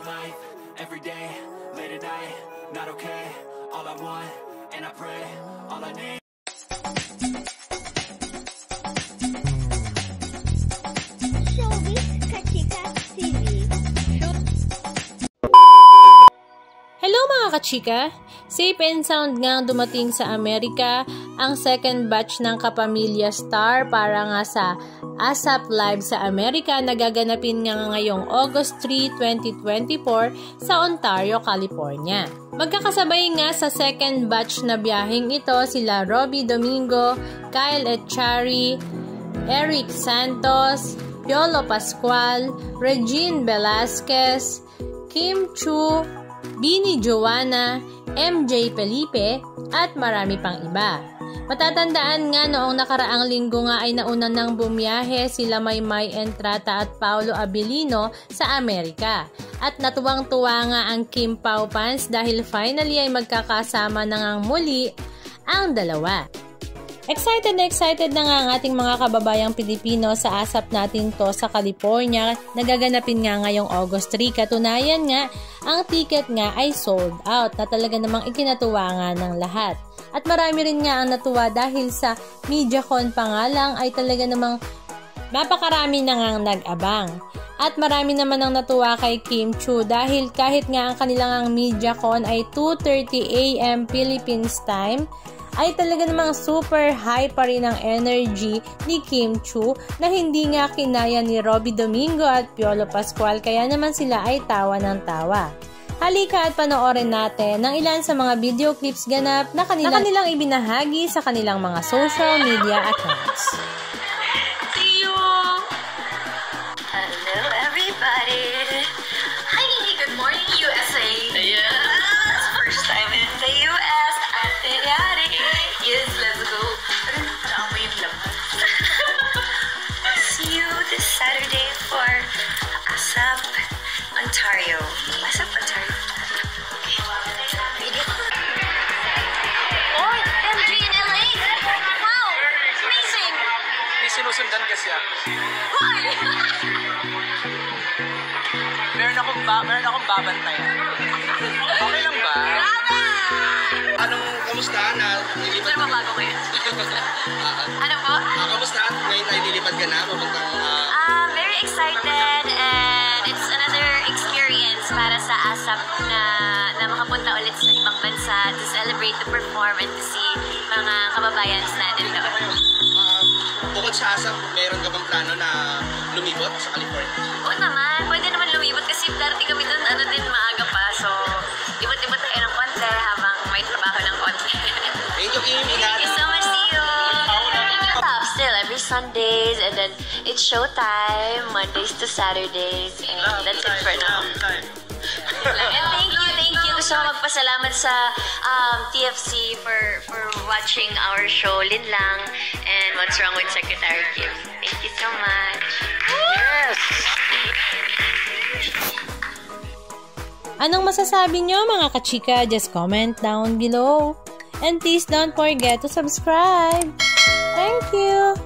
life, every day, late at night, not okay. All I want, and I pray, all I need. Showbiz Kachika TV. Hello mga kachika! Safe and sound nga dumating sa Amerika ang second batch ng Kapamilya Star para nga sa ASAP Live sa Amerika na gaganapin nga ngayong August 3, 2024 sa Ontario, California. Magkakasabay nga sa second batch na biyaheng ito sila Robbie Domingo, Kyle Echari, Eric Santos, Piolo Pascual, Regine Velasquez, Kim Chu, Bini Joanna, MJ Felipe, at marami pang iba. Matatandaan nga noong nakaraang linggo nga ay nauna nang bumiyahe sila Maymay Entrata at Paolo Abilino sa Amerika. At natuwang-tuwa nga ang Kim Pao fans dahil finally ay magkakasama na ngang muli ang dalawa. Excited na nga ang ating mga kababayang Pilipino sa ASAP natin to sa California na gaganapin nga ngayong August 3. Katunayan nga, ang ticket nga ay sold out na talaga namang ikinatuwa nga ng lahat. At marami rin nga ang natuwa dahil sa MediaCon pa nga lang ay talaga namang napakarami na nga nag-abang. At marami naman ang natuwa kay Kim Chu dahil kahit nga ang kanilang MediaCon ay 2:30 AM Philippines time, ay talaga namang super high pa rin ang energy ni Kim Chu na hindi nga kinaya ni Robbie Domingo at Piolo Pascual kaya naman sila ay tawa ng tawa. Halika at panoorin natin ng ilan sa mga video clips ganap na kanilang ibinahagi sa kanilang mga social media accounts. See you! Hello everybody! Hi! Good morning USA! Yes! First time in the US! Ate Yari! Yes, let's go! Parang may laman. See you this Saturday for ASAP Ontario. ASAP Ontario. Oh, MJ in LA! Wow! Amazing! May sinusundan kasi ako. Why? Meron akong babantayan. Okay lang ba? Anong kamusta na nilipad Ano ba bago kayo? Ano po? Kamusta ngayon na nilipad ka na? Very excited and it's another experience para sa ASAP na makapunta ulit sa ibang bansa to celebrate, to perform, and to see mga kababayan natin doon. Bukod sa ASAP, meron ka bang plano na lumibot sa California? Oo naman, pwede naman lumibot kasi darating kami doon maaga pa, so ibot-ibot tayo ng konti habang may trabaho ng konti. Thank you, Kim. Thank you so much, Tio. Still every Sundays, and then it's showtime Mondays to Saturdays, and that's it for now. And thank you. Gusto ko magpasalamat sa TFC for watching our show, Lin Lang, and What's Wrong with Secretary Kim. Thank you so much. Yes! Anong masasabi nyo mga kachika? Just comment down below. And please don't forget to subscribe. Thank you!